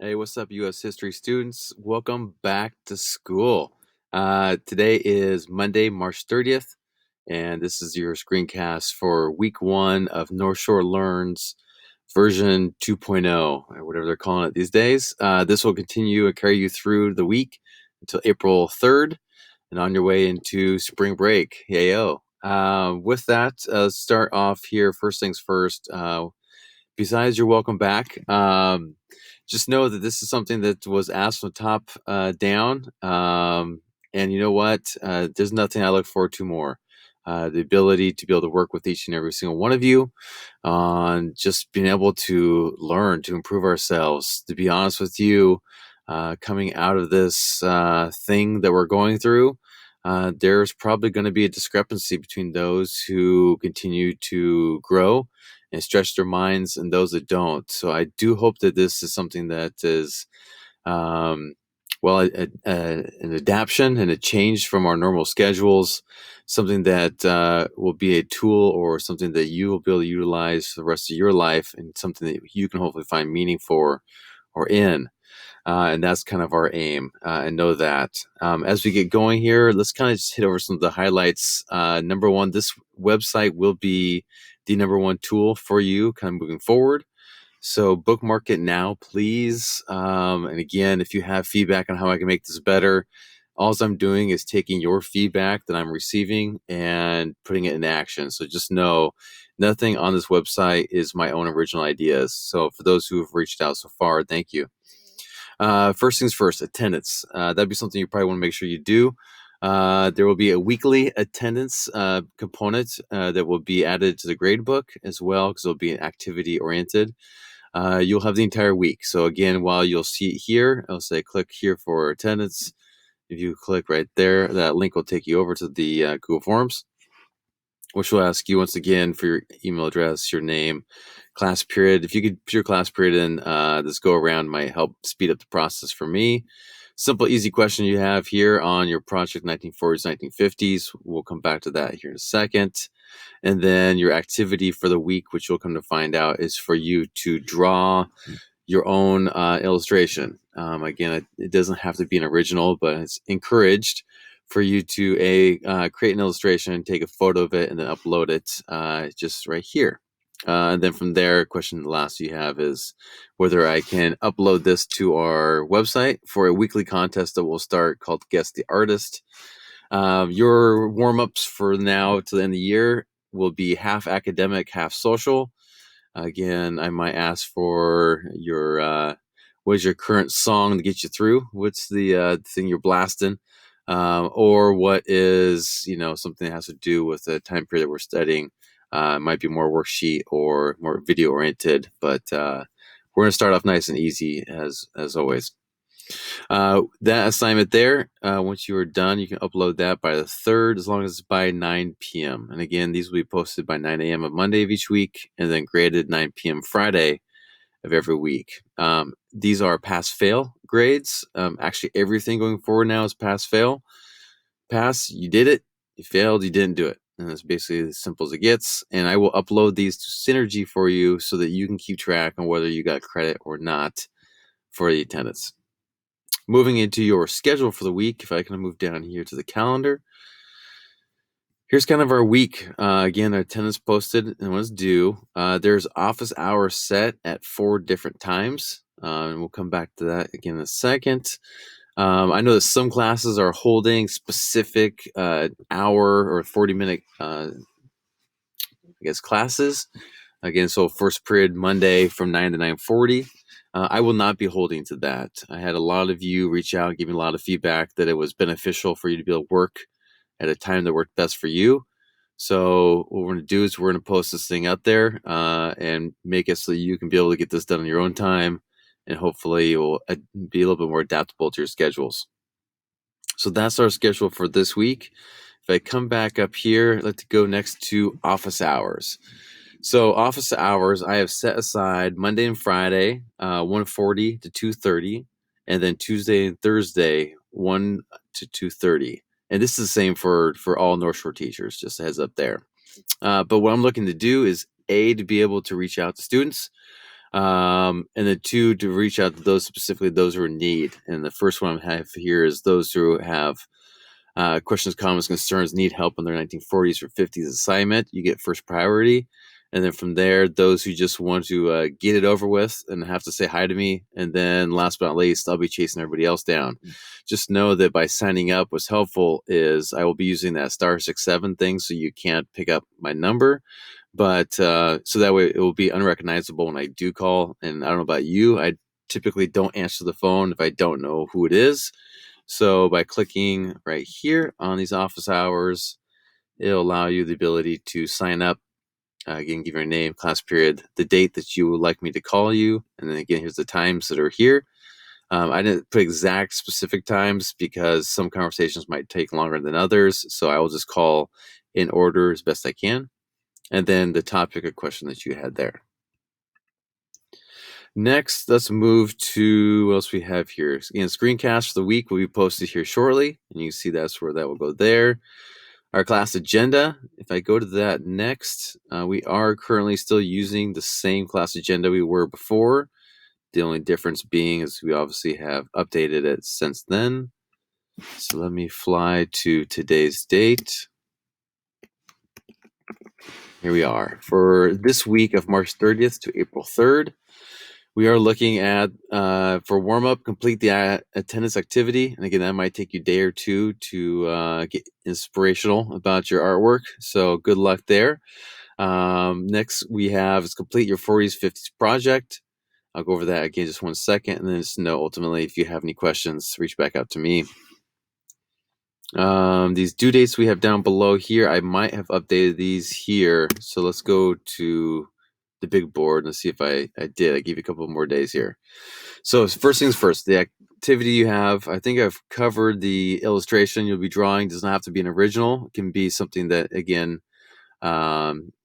Hey, what's up, U.S. history students? Welcome back to school. Today is Monday, March 30th, and this is your screencast for week one of North Shore Learns version 2.0, or whatever they're calling it these days. This will continue and carry you through the week until April 3rd and on your way into spring break. Yayo. With that, start off here. First things first. Besides your welcome back, just know that this is something that was asked from the top down. And you know what? There's nothing I look forward to more. The ability to be able to work with each and every single one of you on just being able to learn, to improve ourselves. To be honest with you, coming out of this thing that we're going through, there's probably going to be a discrepancy between those who continue to grow and stretch their minds and those that don't. So I do hope that this is something that is, um, an adaptation and a change from our normal schedules, something that will be a tool or something that you will be able to utilize for the rest of your life, and something that you can hopefully find meaning for or in. And that's kind of our aim, and know that. As we get going here, let's kind of just hit over some of the highlights. Number one, this website will be the number one tool for you kind of moving forward. So bookmark it now, please. And again, if you have feedback on how I can make this better, all I'm doing is taking your feedback that I'm receiving and putting it in action. So just know nothing on this website is my own original ideas. So for those who have reached out so far, thank you. First things first, attendance. That'd be something you probably want to make sure you do. There will be a weekly attendance component that will be added to the grade book as well, because it'll be activity oriented. You'll have the entire week. So again, while you'll see it here, I'll say click here for attendance. If you click right there, that link will take you over to the Google Forms, which will ask you once again for your email address, your name, class period. If you could put your class period in, this go around might help speed up the process for me. Simple, easy question you have here on your project 1940s, 1950s. We'll come back to that here in a second. And then your activity for the week, which you'll come to find out, is for you to draw your own illustration. Again, it doesn't have to be an original, but it's encouraged for you to create an illustration, take a photo of it, and then upload it just right here. And then from there, question the last you have is whether I can upload this to our website for a weekly contest that will start called Guess the Artist. Your warm-ups for now to the end of the year will be half academic, half social. Again, I might ask for your what is your current song to get you through? What's the thing you're blasting? Or what is, something that has to do with the time period that we're studying? It might be more worksheet or more video oriented, but we're going to start off nice and easy as always. That assignment there, once you are done, you can upload that by the 3rd, as long as it's by 9 p.m. And again, these will be posted by 9 a.m. of Monday of each week, and then graded 9 p.m. Friday of every week. These are pass-fail grades. Actually, everything going forward now is pass-fail. Pass, you did it. You failed, you didn't do it. And that's basically as simple as it gets. And I will upload these to Synergy for you so that you can keep track on whether you got credit or not for the attendance. Moving into your schedule for the week, if I can move down here to the calendar. Here's kind of our week. Again, our attendance posted and what's due. There's office hours set at 4 different times. And we'll come back to that again in a second. I know that some classes are holding specific hour or 40-minute, classes. Again, so first period Monday from 9 to 9:40. I will not be holding to that. I had a lot of you reach out, give me a lot of feedback that it was beneficial for you to be able to work at a time that worked best for you. So what we're going to do is we're going to post this thing out there and make it so you can be able to get this done on your own time, and hopefully it will be a little bit more adaptable to your schedules. So that's our schedule for this week. If I come back up here, let's go next to office hours. So office hours, I have set aside Monday and Friday, 1:40 to 2:30, and then Tuesday and Thursday, 1 to 2:30. And this is the same for all North Shore teachers, just a heads up there. But what I'm looking to do is, A, to be able to reach out to students. And then two, to reach out to those specifically, those who are in need. And the first one I have here is those who have questions, comments, concerns, need help on their 1940s or 50s assignment. You get first priority. And then from there, those who just want to get it over with and have to say hi to me. And then last but not least, I'll be chasing everybody else down. Just know that by signing up, what's helpful is I will be using that *67 thing, so you can't pick up my number. But so that way it will be unrecognizable when I do call. And I don't know about you, I typically don't answer the phone if I don't know who it is. So by clicking right here on these office hours, it'll allow you the ability to sign up. Again, give your name, class period, the date that you would like me to call you. And then again, here's the times that are here. I didn't put exact specific times because some conversations might take longer than others. So I will just call in order as best I can. And then the topic or question that you had there. Next, let's move to what else we have here. Again, screencast for the week will be posted here shortly, and you can see that's where that will go there. Our class agenda, if I go to that next, we are currently still using the same class agenda we were before. The only difference being is we obviously have updated it since then. So let me fly to today's date. Here we are. For this week of March 30th to April 3rd, we are looking at, for warm-up, complete the attendance activity. And again, that might take you a day or two to get inspirational about your artwork. So good luck there. Next, we have is complete your 40s, 50s project. I'll go over that again just 1 second. And then just know, ultimately, if you have any questions, reach back out to me. These due dates we have down below here, I might have updated these here. So let's go to the big board and see if I did. I gave you a couple more days here. So first things first, the activity you have, I think I've covered the illustration you'll be drawing. Does not have to be an original. It can be something that, again,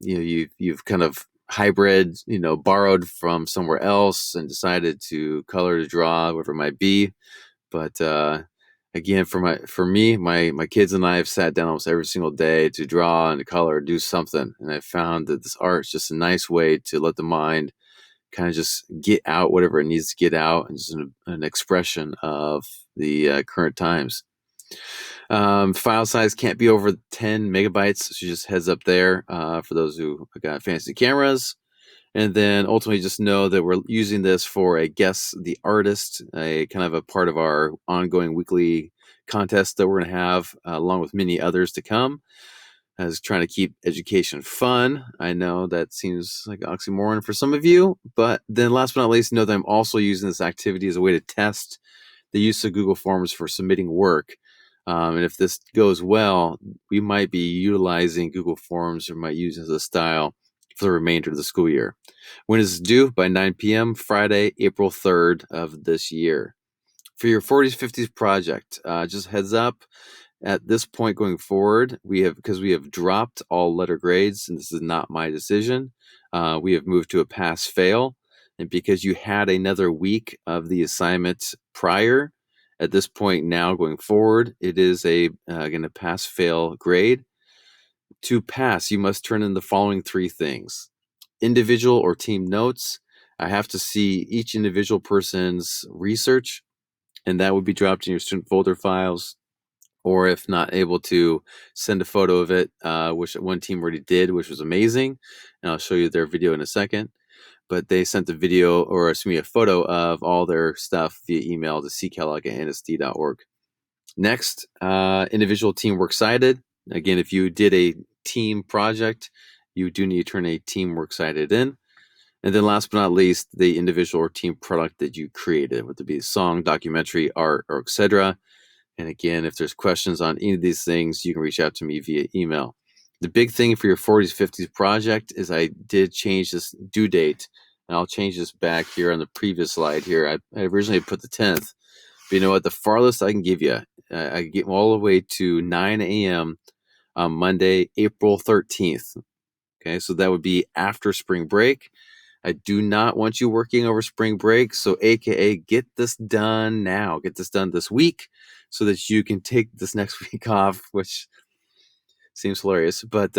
you've kind of hybrid, borrowed from somewhere else and decided to color to draw, whatever it might be. But again, for me, my kids and I have sat down almost every single day to draw and to color, do something. And I found that this art is just a nice way to let the mind kind of just get out whatever it needs to get out, and just an expression of the current times. File size can't be over 10 megabytes. So just heads up there for those who got fancy cameras. And then ultimately just know that we're using this for a Guess the Artist, a kind of a part of our ongoing weekly contest that we're going to have, along with many others to come, as trying to keep education fun. I know that seems like an oxymoron for some of you, but then last but not least, know that I'm also using this activity as a way to test the use of Google Forms for submitting work. And if this goes well, we might be utilizing Google Forms, or might use it as a style for the remainder of the school year. When is due? By 9 p.m. Friday, April 3rd of this year. For your 40s, 50s project, just heads up, at this point going forward, because we have dropped all letter grades, and this is not my decision, we have moved to a pass-fail. And because you had another week of the assignment prior, at this point now going forward, it is again, a pass-fail grade. To pass, you must turn in the following three things: individual or team notes. I have to see each individual person's research, and that would be dropped in your student folder files. Or if not able to, send a photo of it, which one team already did, which was amazing. And I'll show you their video in a second. But they sent a video, or excuse me, a photo of all their stuff via email to ckellogg@nsd.org. Next, individual team works cited. Again, if you did a team project, you do need to turn a team works cited in. And then last but not least, the individual or team product that you created, whether it be a song, documentary, art, or etc. And again, if there's questions on any of these things, you can reach out to me via email. The big thing for your 40s, 50s project is I did change this due date, and I'll change this back here on the previous slide here. I originally put the 10th, but you know what? The farthest I can give you, I get all the way to 9 a.m. on Monday, April 13th. Okay, so that would be after spring break. I do not want you working over spring break. So AKA, get this done now. Get this done this week so that you can take this next week off, which seems hilarious. But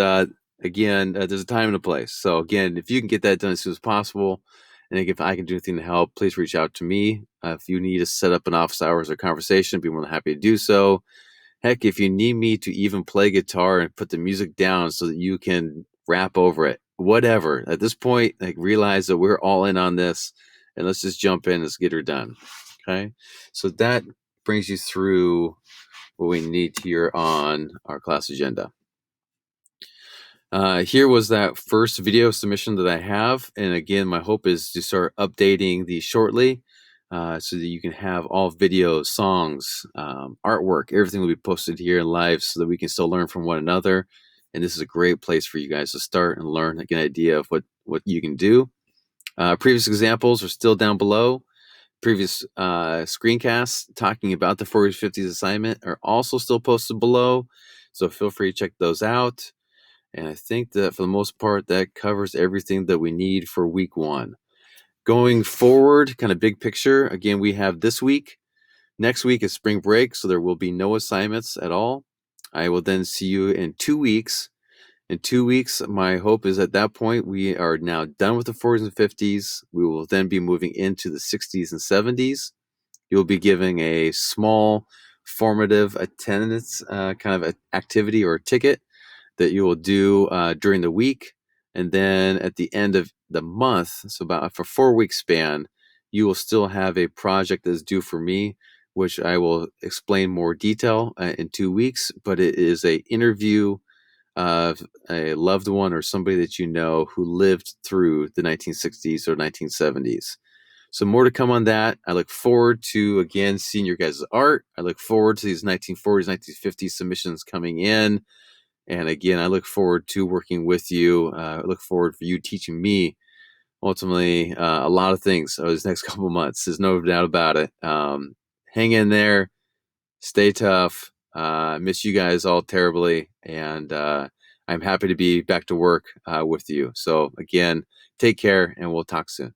again, there's a time and a place. So again, if you can get that done as soon as possible, And if I can do anything to help, please reach out to me. If you need to set up an office hours or conversation, I'd be more than happy to do so. Heck, if you need me to even play guitar and put the music down so that you can rap over it, whatever. At this point, like, realize that we're all in on this, and let's just jump in. Let's get her done. Okay. So that brings you through what we need here on our class agenda. Here was that first video submission that I have. And again, my hope is to start updating these shortly so that you can have all videos, songs, artwork, everything will be posted here in live so that we can still learn from one another. And this is a great place for you guys to start and learn, get an idea of what you can do. Previous examples are still down below. Previous screencasts talking about the 40-50s assignment are also still posted below. So feel free to check those out. And I think that for the most part, that covers everything that we need for week 1. Going forward, kind of big picture, again, we have this week. Next week is spring break, so there will be no assignments at all. I will then see you in 2 weeks. In 2 weeks, my hope is at that point, we are now done with the 40s and 50s. We will then be moving into the 60s and 70s. You'll be giving a small formative attendance kind of activity or ticket that you will do during the week. And then at the end of the month, so about for 4-week span, you will still have a project that is due for me, which I will explain more detail in 2 weeks. But it is a interview of a loved one or somebody that you know who lived through the 1960s or 1970s. So more to come on that. I look forward to, again, seeing your guys' art. I look forward to these 1940s, 1950s submissions coming in. And again, I look forward to working with you. I look forward for you teaching me ultimately a lot of things over these next couple of months. There's no doubt about it. Hang in there. Stay tough. Miss you guys all terribly. And I'm happy to be back to work with you. So again, take care and we'll talk soon.